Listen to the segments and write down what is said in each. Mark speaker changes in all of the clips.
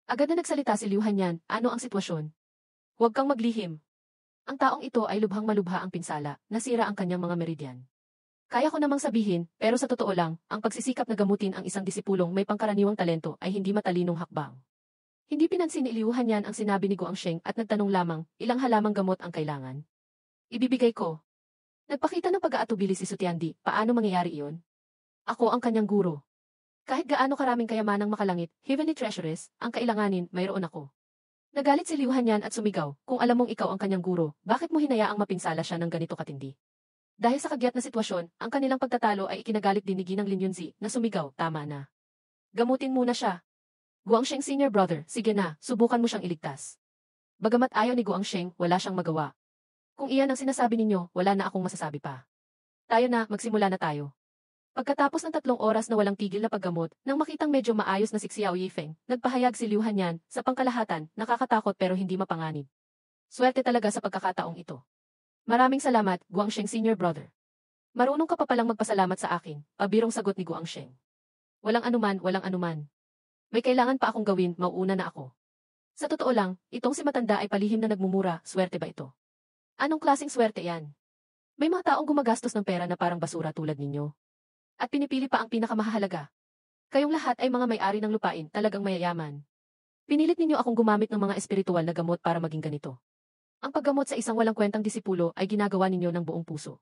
Speaker 1: Agad na nagsalita si Liu Hanyan, ano ang sitwasyon? Huwag kang maglihim. Ang taong ito ay lubhang malubha ang pinsala, nasira ang kanyang mga meridyan. Kaya ko namang sabihin, pero sa totoo lang, ang pagsisikap na gamutin ang isang disipulong may pangkaraniwang talento ay hindi matalinong hakbang. Hindi pinansin ni Liu Hanyan ang sinabi ni Guangsheng at nagtanong lamang, ilang halamang gamot ang kailangan. Ibibigay ko. Nagpakita ng pag-aatubili si Sutiandi, paano mangyayari iyon? Ako ang kanyang guro. Kahit gaano karaming kayamanang makalangit, heavenly treasures, ang kailanganin, mayroon ako. Nagalit si Liu Hanyan at sumigaw, kung alam mong ikaw ang kanyang guro, bakit mo hinayaang mapinsala siya ng ganito katindi? Dahil sa kagyat na sitwasyon, ang kanilang pagtatalo ay ikinagalit din ni Ginang Lin Yunzi na sumigaw, tama na. Gamutin muna siya. Guangsheng senior brother, sige na, subukan mo siyang iligtas. Bagamat ayaw ni Guangsheng, wala siyang magawa. Kung iyan ang sinasabi ninyo, wala na akong masasabi pa. Tayo na, magsimula na tayo. Pagkatapos ng 3 oras na walang tigil na paggamot, nang makitang medyo maayos na si Xiao Yifeng, nagpahayag si Liu Hanyan, sa pangkalahatan, nakakatakot pero hindi mapanganib. Swerte talaga sa pagkakataong ito. Maraming salamat, Guangsheng senior brother. Marunong ka pa palang magpasalamat sa akin, pabirong sagot ni Guangsheng. Walang anuman, walang anuman. May kailangan pa akong gawin, mauuna na ako. Sa totoo lang, itong si matanda ay palihim na nagmumura, swerte ba ito? Anong klaseng swerte yan? May mga taong gumagastos ng pera na parang basura tulad ninyo. At pinipili pa ang pinakamahalaga. Kayong lahat ay mga may-ari ng lupain, talagang mayayaman. Pinilit ninyo akong gumamit ng mga espiritual na gamot para maging ganito. Ang paggamot sa isang walang kwentang disipulo ay ginagawa ninyo ng buong puso.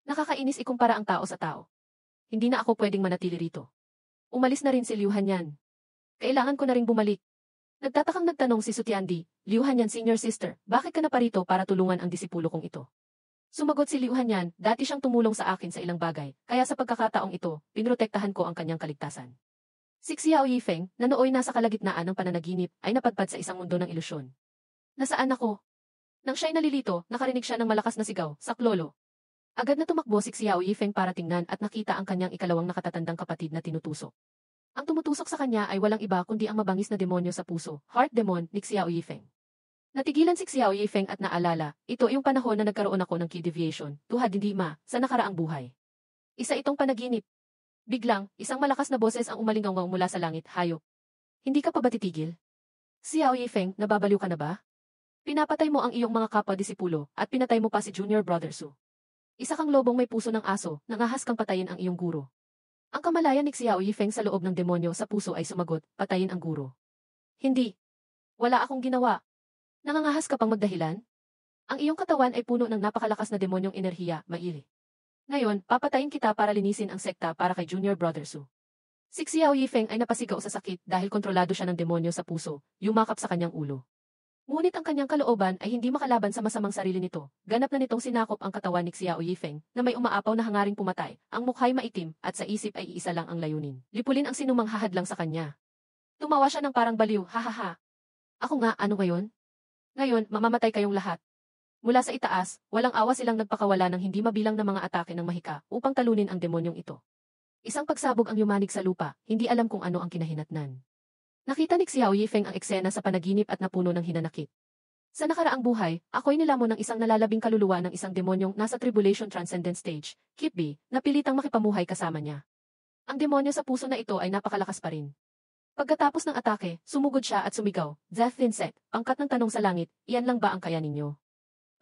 Speaker 1: Nakakainis ikumpara ang tao sa tao. Hindi na ako pwedeng manatili rito. Umalis na rin si Liu Hanyan. Kailangan ko na ring bumalik. Nagtatakang nagtanong si Sutiandi, Liu Hanyan senior sister, bakit ka na parito para tulungan ang disipulo kong ito? Sumagot si Liu Hanyan, dati siyang tumulong sa akin sa ilang bagay, kaya sa pagkakataong ito, pinrotektahan ko ang kanyang kaligtasan. Si Xiao Yifeng, na nooy nasa kalagitnaan ng pananaginip, ay napadpad sa isang mundo ng ilusyon. Nasaan ako? Nang siya'y nalilito, nakarinig siya ng malakas na sigaw, saklolo. Agad na tumakbo si Xiao Yifeng para tingnan at nakita ang kanyang ikalawang nakatatandang kapatid na tinutusok. Ang tumutusok sa kanya ay walang iba kundi ang mabangis na demonyo sa puso, Heart Demon, ni Xiao Yifeng. Natigilan si Xiao Yifeng at naalala, ito yung panahon na nagkaroon ako ng key deviation, tuhad hindi sa nakaraang buhay. Isa itong panaginip. Biglang, isang malakas na boses ang umalingaw mula sa langit, hayop. Hindi ka pa ba titigil? Xiao Yifeng, nababaliw ka na ba? Pinapatay mo ang iyong mga kapwa-disipulo, at pinatay mo pa si Junior Brother Su. Isa kang lobong may puso ng aso, nangahas kang patayin ang iyong guro. Ang kamalayan ni Xiao Yifeng sa loob ng demonyo sa puso ay sumagot, patayin ang guro. Hindi. Wala akong ginawa. Nangangahas ka pang magdahilan? Ang iyong katawan ay puno ng napakalakas na demonyong enerhiya, maili. Ngayon, papatayin kita para linisin ang sekta para kay Junior Brother Su. Si Xiao Yifeng ay napasigaw sa sakit dahil kontrolado siya ng demonyo sa puso, yumakap sa kanyang ulo. Ngunit ang kanyang kalooban ay hindi makalaban sa masamang sarili nito. Ganap na nitong sinakop ang katawan ni Xiao Yifeng, na may umaapaw na hangaring pumatay, ang mukha'y maitim, at sa isip ay iisa lang ang layunin. Lipulin ang sinumang hahadlang sa kanya. Tumawa siya ng parang baliw, hahaha. Ako nga, ano ngayon? Ngayon, mamamatay kayong lahat. Mula sa itaas, walang awa silang nagpakawala ng hindi mabilang na mga atake ng mahika upang talunin ang demonyong ito. Isang pagsabog ang yumanig sa lupa, hindi alam kung ano ang kinahinatnan. Nakita ni Xiao Yifeng ang eksena sa panaginip at napuno ng hinanakit. Sa nakaraang buhay, ako'y nilamon ng isang nalalabing kaluluwa ng isang demonyong nasa Tribulation Transcendent Stage, Kip B, na pilitang makipamuhay kasama niya. Ang demonyo sa puso na ito ay napakalakas pa rin. Pagkatapos ng atake, sumugod siya at sumigaw, Death Insect, pangkat ng tanong sa langit, iyan lang ba ang kaya ninyo?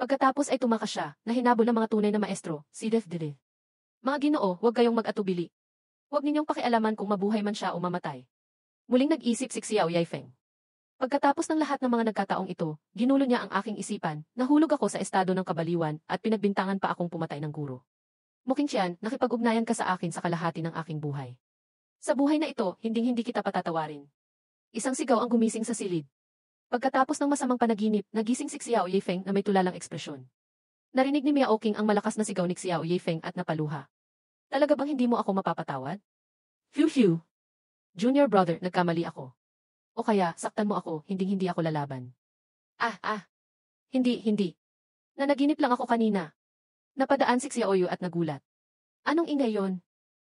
Speaker 1: Pagkatapos ay tumakas siya, na hinabol ng mga tunay na maestro, si Death Dili. Mga Ginoo, huwag kayong mag-atubili. Huwag ninyong pakialaman kung mabuhay man siya o mamatay. Muling nag-isip si Xiao Yifeng. Pagkatapos ng lahat ng mga nagkataong ito, ginulo niya ang aking isipan, nahulog ako sa estado ng kabaliwan, at pinagbintangan pa akong pumatay ng guro. Mukhang siyan, nakipag-ugnayan ka sa akin sa kalahati ng aking buhay. Sa buhay na ito, hinding-hindi kita patatawarin. Isang sigaw ang gumising sa silid. Pagkatapos ng masamang panaginip, nagising si Xiao Yifeng na may tulalang ekspresyon. Narinig ni Miao King ang malakas na sigaw ni Xiao Yifeng at napaluha. Talaga bang hindi mo ako mapapatawad? Phew. Junior brother, nagkamali ako. O kaya, saktan mo ako, hinding-hindi ako lalaban. Hindi. Nanaginip lang ako kanina. Napadaan si Xiaoyu at nagulat. Anong ingay yon?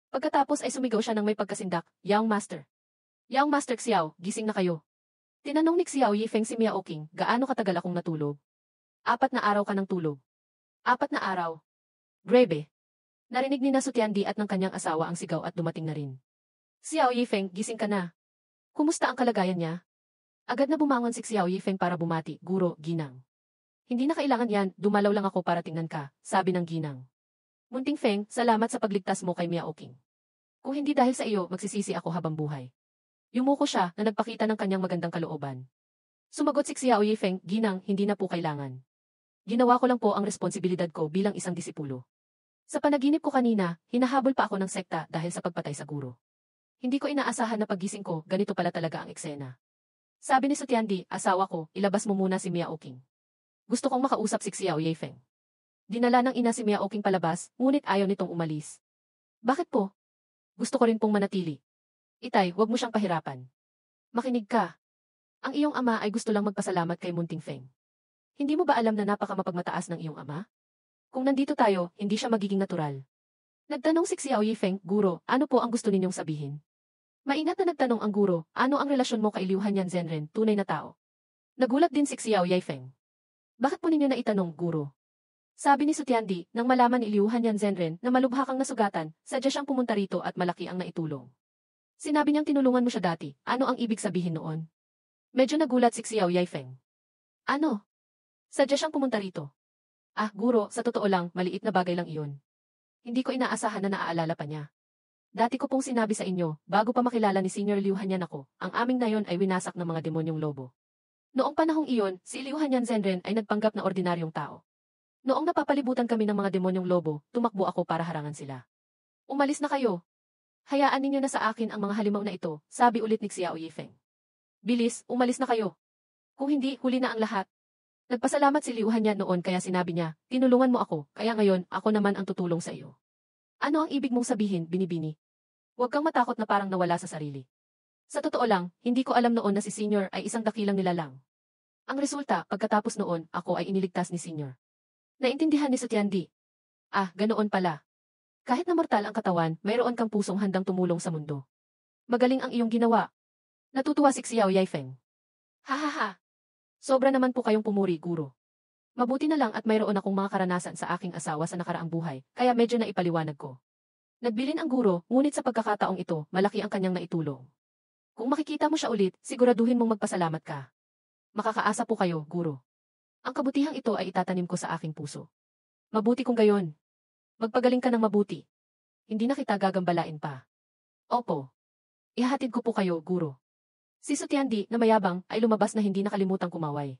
Speaker 1: Pagkatapos ay sumigaw siya ng may pagkasindak, Young Master. Young Master Xiao, gising na kayo. Tinanong ni Xiao Yifeng si Miao King, gaano katagal akong natulog? 4 na araw ka ng tulog. 4 na araw. Grebe. Narinig ni Nasutiandi at ng kanyang asawa ang sigaw at dumating na rin. Xiao Yifeng, gising ka na. Kumusta ang kalagayan niya? Agad na bumangon si Xiao Yifeng para bumati, Guro, ginang. Hindi na kailangan yan, dumalaw lang ako para tingnan ka, sabi ng ginang. Munting Feng, salamat sa pagligtas mo kay Miaoking. Kung hindi dahil sa iyo, magsisisi ako habang buhay. Yumuko siya na nagpakita ng kanyang magandang kalooban. Sumagot si Xiao Yifeng, ginang, hindi na po kailangan. Ginawa ko lang po ang responsibilidad ko bilang isang disipulo. Sa panaginip ko kanina, hinahabol pa ako ng sekta dahil sa pagpatay sa guro. Hindi ko inaasahan na paggising ko, ganito pala talaga ang eksena. Sabi ni Sutiandi, asawa ko, ilabas mo muna si Miaoking. Gusto kong makausap si Xiao Yifeng. Dinala ng ina si Miaoking palabas, ngunit ayaw nitong umalis. Bakit po? Gusto ko rin pong manatili. Itay, huwag mo siyang pahirapan. Makinig ka. Ang iyong ama ay gusto lang magpasalamat kay Munting Feng. Hindi mo ba alam na napakamapagmataas ng iyong ama? Kung nandito tayo, hindi siya magiging natural. Nagtanong si Xiao Yifeng, Guro, ano po ang gusto ninyong sabihin? Maingat na nagtanong ang guro, ano ang relasyon mo kay Liu Hanyan Zhenren, tunay na tao? Nagulat din si Xiao Yifeng. Bakit po ninyo na itanong, Guro? Sabi ni Sutiandi, nang malaman ni Liu Hanyan Zhenren na malubha kang nasugatan, sadya siyang pumunta rito at malaki ang naitulong. Sinabi niyang tinulungan mo siya dati, ano ang ibig sabihin noon? Medyo nagulat si Xiao Yifeng. Ano? Sadya siyang pumunta rito. Ah, Guro, sa totoo lang, maliit na bagay lang iyon. Hindi ko inaasahan na naaalala pa niya. Dati ko pong sinabi sa inyo, bago pa makilala ni Senior Liu Hanyan ako, ang aming nayon ay winasak ng mga demonyong lobo. Noong panahong iyon, si Liu Hanyan Zhenren ay nagpanggap na ordinaryong tao. Noong napapalibutan kami ng mga demonyong lobo, tumakbo ako para harangan sila. Umalis na kayo. Hayaan ninyo na sa akin ang mga halimaw na ito, sabi ulit ni Xiao Yifeng. Bilis, umalis na kayo. Kung hindi, huli na ang lahat. Nagpasalamat si Liu Hanyan noon kaya sinabi niya, tinulungan mo ako, kaya ngayon, ako naman ang tutulong sa iyo. Ano ang ibig mong sabihin, binibini? Huwag kang matakot na parang nawala sa sarili. Sa totoo lang, hindi ko alam noon na si Senior ay isang dakilang nilalang. Ang resulta, pagkatapos noon, ako ay iniligtas ni Senior. Naintindihan ni Sutiandi. Ah, ganoon pala. Kahit na mortal ang katawan, mayroon kang pusong handang tumulong sa mundo. Magaling ang iyong ginawa. Natutuwa si Xiao Yifeng. Hahaha. Sobra naman po kayong pumuri, Guro. Mabuti na lang at mayroon akong mga karanasan sa aking asawa sa nakaraang buhay, kaya medyo naipaliwanag ko. Nagbilin ang guro, ngunit sa pagkakataong ito, malaki ang kanyang naitulong. Kung makikita mo siya ulit, siguraduhin mong magpasalamat ka. Makakaasa po kayo, Guro. Ang kabutihang ito ay itatanim ko sa aking puso. Mabuti kung gayon. Magpagaling ka ng mabuti. Hindi na kita gagambalain pa. Opo. Ihahatid ko po kayo, Guro. Si Sutiandi, na mayabang, ay lumabas na hindi nakalimutang kumaway.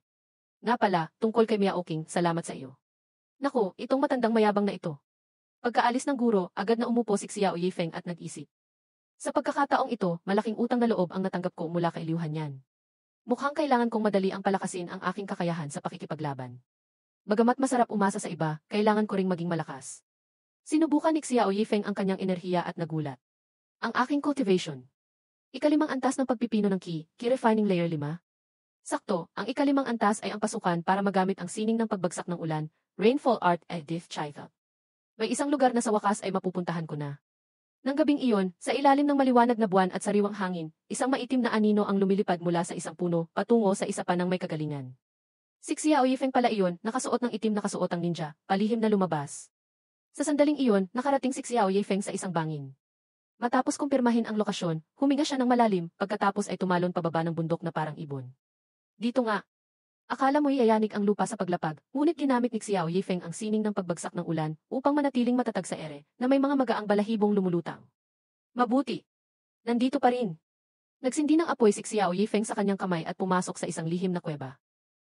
Speaker 1: Nga pala, tungkol kay Miaoking, salamat sa iyo. Naku, itong matandang mayabang na ito. Pagkaalis ng guro, agad na umupo si Xiao Yifeng at nag-isip. Sa pagkakataong ito, malaking utang na loob ang natanggap ko mula kay Liu Hanyan. Mukhang kailangan kong madali ang palakasin ang aking kakayahan sa pakikipaglaban. Bagamat masarap umasa sa iba, kailangan ko ring maging malakas. Sinubukan ni Xiao Yifeng ang kanyang enerhiya at nagulat. Ang aking cultivation. Ikalimang antas ng pagpipino ng Qi Refining Layer 5. Sakto, ang ikalimang antas ay ang pasukan para magamit ang sining ng pagbagsak ng ulan, Rainfall Art at Death Chitha. May isang lugar na sa wakas ay mapupuntahan ko na. Nang gabing iyon, sa ilalim ng maliwanag na buwan at sariwang hangin, isang maitim na anino ang lumilipad mula sa isang puno, patungo sa isa pa ng may kagalingan. Si Xiao Yifeng pala iyon, nakasuot ng itim na kasuotang ninja, palihim na lumabas. Sa sandaling iyon, nakarating si Xiao Yifeng sa isang bangin. Matapos kumpirmahin ang lokasyon, huminga siya ng malalim, pagkatapos ay tumalon pababa ng bundok na parang ibon. Dito nga. Akala mo'y yayanig ang lupa sa paglapag, ngunit ginamit ni Xiao Yifeng ang sining ng pagbagsak ng ulan upang manatiling matatag sa ere na may mga magaang balahibong lumulutang. Mabuti. Nandito pa rin. Nagsindi ng apoy si Xiao Yifeng sa kanyang kamay at pumasok sa isang lihim na kuweba.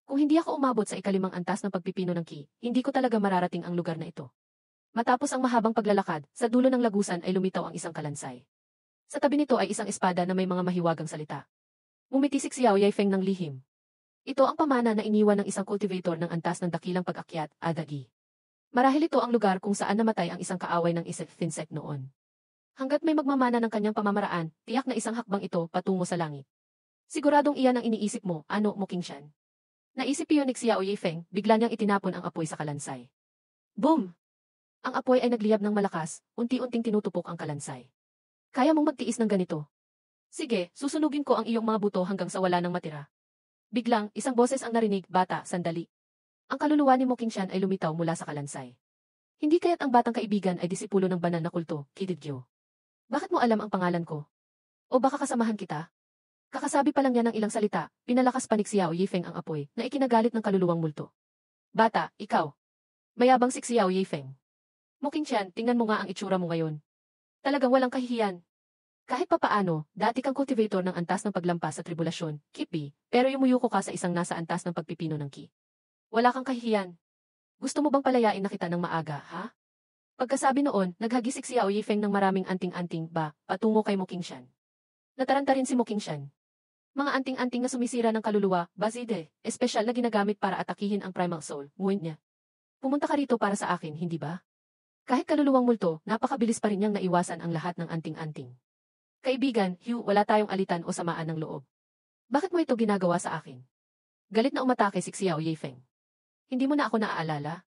Speaker 1: Kung hindi ako umabot sa ikalimang antas ng pagpipino ng Qi, hindi ko talaga mararating ang lugar na ito. Matapos ang mahabang paglalakad, sa dulo ng lagusan ay lumitaw ang isang kalansay. Sa tabi nito ay isang espada na may mga mahiwagang salita. Umiti si Xiao Yifeng ng lihim. Ito ang pamana na iniwan ng isang cultivator ng antas ng dakilang pag-akyat, Adagi. Marahil ito ang lugar kung saan namatay ang isang kaaway ng Insect noon. Hanggat may magmamana ng kanyang pamamaraan, tiyak na isang hakbang ito patungo sa langit. Siguradong iyan ang iniisip mo, ano mo King Shan? Naisip iyon ni Xiao Yifeng, bigla niyang itinapon ang apoy sa kalansay. Boom! Ang apoy ay nagliyab ng malakas, unti-unting tinutupok ang kalansay. Kaya mong magtiis ng ganito? Sige, susunugin ko ang iyong mga buto hanggang sa wala nang matira. Biglang, isang boses ang narinig, bata, sandali. Ang kaluluwa ni Mo King Shan ay lumitaw mula sa kalansay. Hindi kaya't ang batang kaibigan ay disipulo ng banal na kulto, Kididgyo. Bakit mo alam ang pangalan ko? O baka kasamahan kita? Kakasabi pa lang niya ng ilang salita, pinalakas pa ni Xiao Yifeng ang apoy na ikinagalit ng kaluluwang multo. Bata, ikaw. Mayabang si Xiao Yifeng. Muking Tian, tingnan mo nga ang itsura mo ngayon. Talagang walang kahihiyan. Kahit papaano, dati kang cultivator ng antas ng paglampas sa tribulasyon, Kipi, pero yumuyuko ka sa isang nasa antas ng pagpipino ng Ki. Wala kang kahihiyan. Gusto mo bang palayain na kita ng maaga, ha? Pagkasabi noon, naghagis si Xiao Yifeng ng maraming anting-anting ba, patungo kay Muking Tian. Nataranta rin si Muking Tian. Mga anting-anting na sumisira ng kaluluwa, bazide, espesyal na ginagamit para atakihin ang primal soul, ngunit niya. Pumunta ka rito para sa akin, hindi ba? Kahit kaluluwang multo, napakabilis pa rin niyang naiwasan ang lahat ng anting-anting. Kaibigan, Hugh, wala tayong alitan o samaan ng loob. Bakit mo ito ginagawa sa akin? Galit na umatake si Xiao Yifeng. Hindi mo na ako naaalala?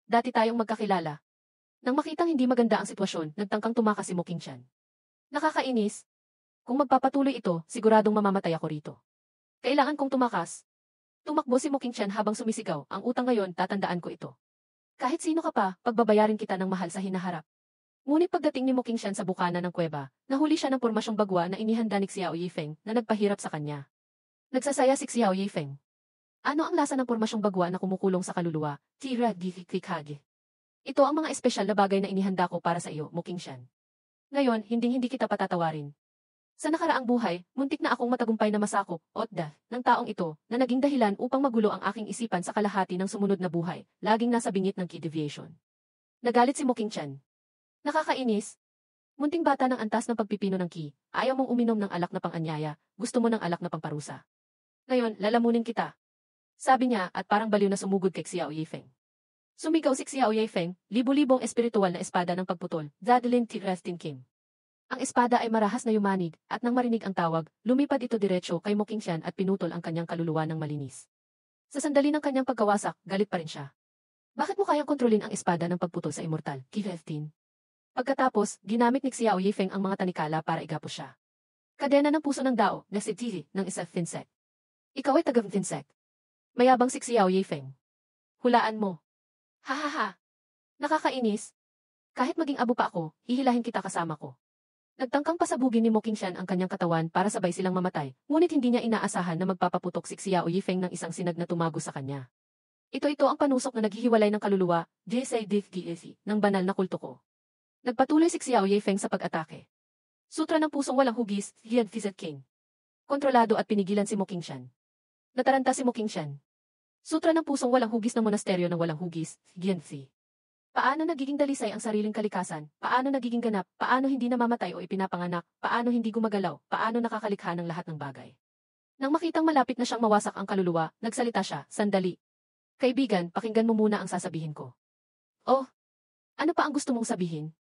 Speaker 1: Dati tayong magkakilala. Nang makitang hindi maganda ang sitwasyon, nagtangkang tumakas si Muking Tian. Nakakainis. Kung magpapatuloy ito, siguradong mamamatay ako rito. Kailangan kong tumakas. Tumakbo si Muking Tian habang sumisigaw, ang utang ngayon tatandaan ko ito. Kahit sino ka pa, pagbabayarin kita ng mahal sa hinaharap. Ngunit pagdating ni Muking Tian sa bukana ng kuweba, nahuli siya ng pormasyong bagwa na inihanda ni Xiao Yifeng na nagpahirap sa kanya. Nagsasaya si Xiao Yifeng. Ano ang lasa ng pormasyong bagwa na kumukulong sa kaluluwa? Tira Gikikikage. Ito ang mga espesyal na bagay na inihanda ko para sa iyo, Muking Tian. Ngayon, hindi kita patatawarin. Sa nakaraang buhay, muntik na akong matagumpay na masakop, Otda, ng taong ito, na naging dahilan upang magulo ang aking isipan sa kalahati ng sumunod na buhay, laging nasa bingit ng Ki deviation. Nagalit si Muking Tian. Nakakainis. Munting bata ng antas ng pagpipino ng Ki, ayaw mong uminom ng alak na pang-anyaya, gusto mo ng alak na pangparusa. Ngayon, lalamunin kita. Sabi niya at parang baliw na sumugod kay Xiao Yifeng. Sumigaw si Xiao Yifeng, libu-libong espiritual na espada ng pagputol, Zadlin Tigrestin Kim. Ang espada ay marahas na yumanig, at nang marinig ang tawag, lumipad ito diretsyo kay Muking Tian at pinutol ang kanyang kaluluwa ng malinis. Sa sandali ng kanyang pagkawasak, galit pa rin siya. Bakit mo kayang kontrolin ang espada ng pagputol sa immortal, Ki 15? Pagkatapos, ginamit ni Xiao Yifeng ang mga tanikala para igapos siya. Kadena ng puso ng dao, na si Tihi, ng isa Finsec. Ikaw ay taga-Finsec. Mayabang si Xiao Yifeng. Hulaan mo. Hahaha. Nakakainis. Kahit maging abo pa ako, hihilahin kita kasama ko. Nagtangkang pasabugin ni Muking Tian ang kanyang katawan para sabay silang mamatay, ngunit hindi niya inaasahan na magpapaputok si Xiao Yifeng ng isang sinag na tumago sa kanya. Ito ang panusok na naghihiwalay ng kaluluwa, Jesai Dif Giesi, ng banal na kulto ko. Nagpatuloy si Xiao Yifeng sa pag-atake. Sutra ng pusong walang hugis, Hian Fizet King. Kontrolado at pinigilan si Muking Tian. Nataranta si Muking Tian. Sutra ng pusong walang hugis ng monasteryo ng walang hugis, Gianzi. Paano nagiging dalisay ang sariling kalikasan? Paano nagiging ganap? Paano hindi namamatay o ipinapanganak? Paano hindi gumagalaw? Paano nakakalikha ng lahat ng bagay? Nang makitang malapit na siyang mawasak ang kaluluwa, nagsalita siya, sandali. Kaibigan, pakinggan mo muna ang sasabihin ko. Oh, ano pa ang gusto mong sabihin?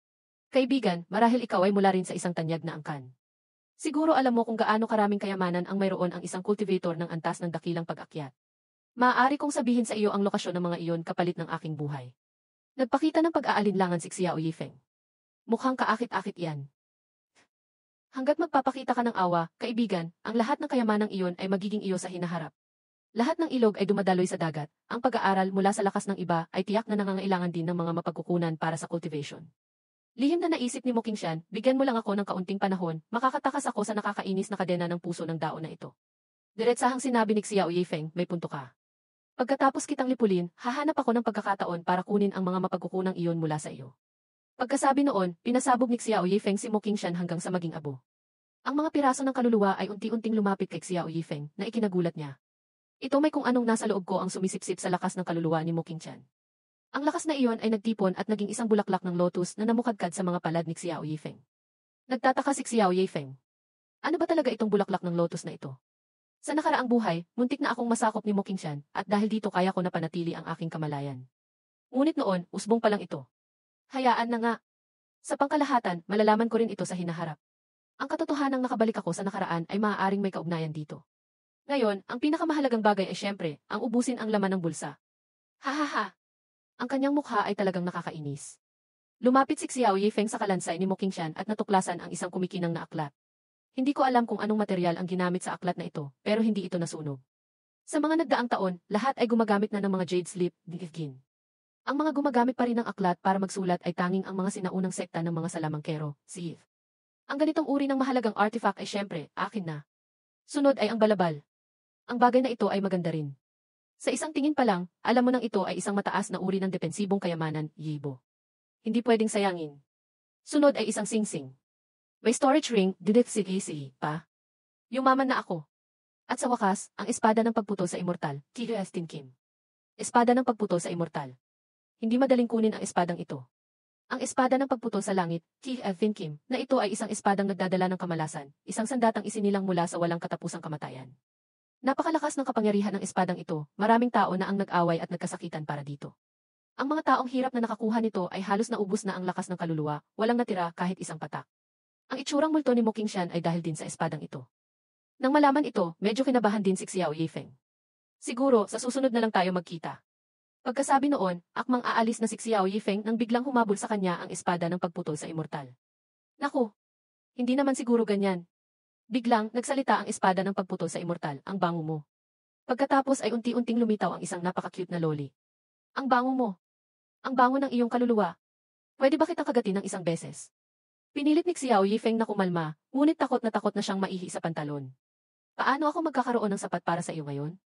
Speaker 1: Kaibigan, marahil ikaw ay mula rin sa isang tanyag na angkan. Siguro alam mo kung gaano karaming kayamanan ang mayroon ang isang cultivator ng antas ng dakilang pag-akyat. Maaari kong sabihin sa iyo ang lokasyon ng mga iyon kapalit ng aking buhay. Nagpakita ng pag-aalinlangan si Xiao Yifeng. Mukhang kaakit-akit yan. Hanggat magpapakita ka ng awa, kaibigan, ang lahat ng kayamanang iyon ay magiging iyo sa hinaharap. Lahat ng ilog ay dumadaloy sa dagat. Ang pag-aaral mula sa lakas ng iba ay tiyak na nangangailangan din ng mga mapagkukunan para sa cultivation. Lihim na naisip ni Muking Tian, bigyan mo lang ako ng kaunting panahon, makakatakas ako sa nakakainis na kadena ng puso ng dao na ito. Diretsahang sinabi ni Xiao Yifeng, may punto ka. Pagkatapos kitang lipulin, hahanap ako ng pagkakataon para kunin ang mga mapagkukunang iyon mula sa iyo. Pagkasabi noon, pinasabog ni Xiao Yifeng si Muking Tian hanggang sa maging abo. Ang mga piraso ng kaluluwa ay unti-unting lumapit kay Xiao Yifeng na ikinagulat niya. Ito may kung anong nasa loob ko ang sumisipsip sa lakas ng kaluluwa ni Muking Tian. Ang lakas na iyon ay nagtipon at naging isang bulaklak ng lotus na namukadkad sa mga palad ni Xiao Yifeng. Nagtataka si Xiao Yifeng. Ano ba talaga itong bulaklak ng lotus na ito? Sa nakaraang buhay, muntik na akong masakop ni Muking Tian at dahil dito kaya ko napanatili ang aking kamalayan. Ngunit noon, usbong pa lang ito. Hayaan na nga. Sa pangkalahatan, malalaman ko rin ito sa hinaharap. Ang katotohanang nakabalik ako sa nakaraan ay maaaring may kaugnayan dito. Ngayon, ang pinakamahalagang bagay ay syempre, ang ubusin ang laman ng bulsa. Hahaha! Ang kanyang mukha ay talagang nakakainis. Lumapit si Xiao Yifeng sa kalansay ni Muking Tian at natuklasan ang isang kumikinang na aklat. Hindi ko alam kung anong material ang ginamit sa aklat na ito, pero hindi ito nasunog. Sa mga nagdaang taon, lahat ay gumagamit na ng mga jade slip, digigin. Ang mga gumagamit pa rin ng aklat para magsulat ay tanging ang mga sinaunang sekta ng mga salamangkero, Sith. Ang ganitong uri ng mahalagang artifact ay syempre, akin na. Sunod ay ang balabal. Ang bagay na ito ay maganda rin. Sa isang tingin pa lang, alam mo nang ito ay isang mataas na uri ng depensibong kayamanan, yibo. Hindi pwedeng sayangin. Sunod ay isang singsing. May storage ring, didit-sig-isi, pa. Yumaman na ako. At sa wakas, ang espada ng pagputol sa immortal, Kigastin Kim. Espada ng pagputol sa immortal. Hindi madaling kunin ang espadang ito. Ang espada ng pagputol sa langit, Kigastin Kim, na ito ay isang espadang nagdadala ng kamalasan, isang sandatang isinilang mula sa walang katapusang kamatayan. Napakalakas ng kapangyarihan ng espadang ito, maraming tao na ang nag-away at nagkasakitan para dito. Ang mga taong hirap na nakakuha nito ay halos naubos na ang lakas ng kaluluwa, walang natira kahit isang patak. Ang itsurang multo ni Mo Qingshan ay dahil din sa espadang ito. Nang malaman ito, medyo kinabahan din si Xiao Yifeng. Siguro, sa susunod na lang tayo magkita. Pagkasabi noon, akmang aalis na si Xiao Yifeng nang biglang humabol sa kanya ang espada ng pagputol sa immortal. Naku! Hindi naman siguro ganyan. Biglang, nagsalita ang espada ng pagputol sa immortal, ang bango mo. Pagkatapos ay unti-unting lumitaw ang isang napaka-cute na loli. Ang bango mo. Ang bango ng iyong kaluluwa. Pwede ba kitang kagatin ng isang beses? Pinilit ni Xiao Yifeng na kumalma, ngunit takot na siyang maihi sa pantalon. Paano ako magkakaroon ng sapat para sa iyo ngayon?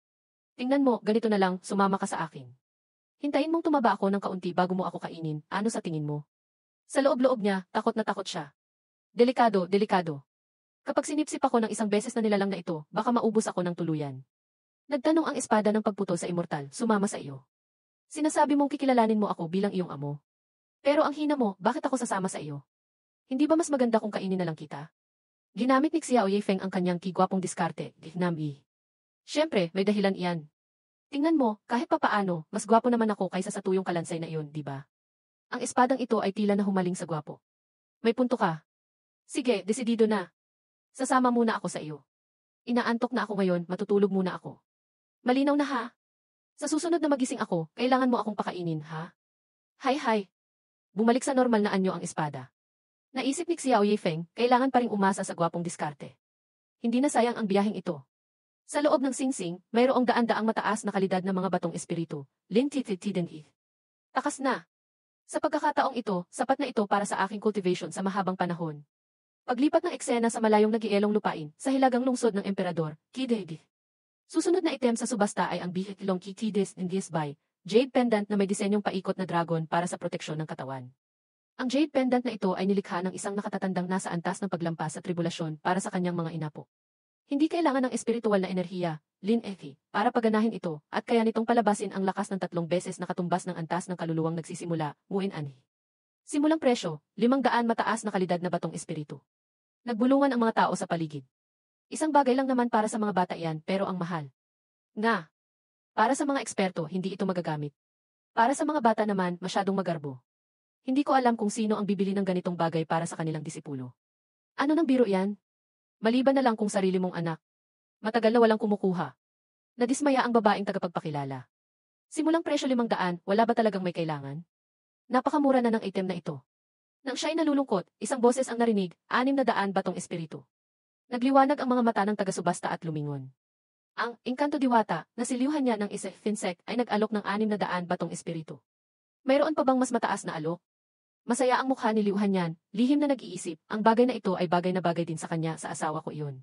Speaker 1: Tingnan mo, ganito na lang, sumama ka sa akin. Hintayin mong tumaba ako ng kaunti bago mo ako kainin, ano sa tingin mo? Sa loob-loob niya, takot na takot siya. Delikado, delikado. Kapag sinipsip ako ng isang beses na nilalang na ito, baka maubos ako ng tuluyan. Nagtanong ang espada ng pagputol sa immortal, sumama sa iyo. Sinasabi mong kikilalanin mo ako bilang iyong amo. Pero ang hina mo, bakit ako sasama sa iyo? Hindi ba mas maganda kung kainin na lang kita? Ginamit ni Xiao Yifeng ang kanyang kigwapong diskarte, Gihnam-i. Siyempre, may dahilan iyan. Tingnan mo, kahit papaano, mas gwapo naman ako kaysa sa tuyong kalansay na iyon, di ba? Ang espadang ito ay tila na humaling sa gwapo. May punto ka. Sige, desidido na. Sasama muna ako sa iyo. Inaantok na ako ngayon, matutulog muna ako. Malinaw na ha? Sa susunod na magising ako, kailangan mo akong pakainin, ha? Hay. Bumalik sa normal na anyo ang espada. Naisip ni Xiao Yifeng, kailangan pa ring umasa sa gwapong diskarte. Hindi na sayang ang biyaheng ito. Sa loob ng singsing, mayroong daan-daang mataas na kalidad ng mga batong espiritu. Lintititiden-i. Takas na. Sa pagkakataong ito, sapat na ito para sa aking cultivation sa mahabang panahon. Paglipat ng eksena sa malayong nagielong lupain, sa hilagang lungsod ng emperador, Kidedi. Susunod na item sa subasta ay ang Bihitlong Kitides By, Jade Pendant na may disenyong paikot na dragon para sa proteksyon ng katawan. Ang Jade Pendant na ito ay nilikha ng isang nakatatandang nasa antas ng paglampas sa tribulasyon para sa kanyang mga inapo. Hindi kailangan ng espiritual na enerhiya, Lin Efi, para paganahin ito, at kaya nitong palabasin ang lakas ng 3 beses na katumbas ng antas ng kaluluwang nagsisimula, Muin Anhi. Simulang presyo, 500 mataas na kalidad na batong espiritu. Nagbulungan ang mga tao sa paligid. Isang bagay lang naman para sa mga bata yan, pero ang mahal. Nga. Para sa mga eksperto, hindi ito magagamit. Para sa mga bata naman, masyadong magarbo. Hindi ko alam kung sino ang bibili ng ganitong bagay para sa kanilang disipulo. Ano nang biro yan? Maliban na lang kung sarili mong anak. Matagal na walang kumukuha. Nadismaya ang babaeng tagapagpakilala. Simulang presyo 500, wala ba talagang may kailangan? Napakamura na ng item na ito. Nang siya'y nalulungkot, isang boses ang narinig, 600 batong espiritu. Nagliwanag ang mga mata ng taga-subasta at lumingon. Ang Engkanto Diwata, na siliuhan niya ng Finsec ay nag-alok ng 600 batong espiritu. Mayroon pa bang mas mataas na alok? Masaya ang mukha ni Liuhan niyan, lihim na nag-iisip, ang bagay na ito ay bagay na bagay din sa kanya sa asawa ko iyon.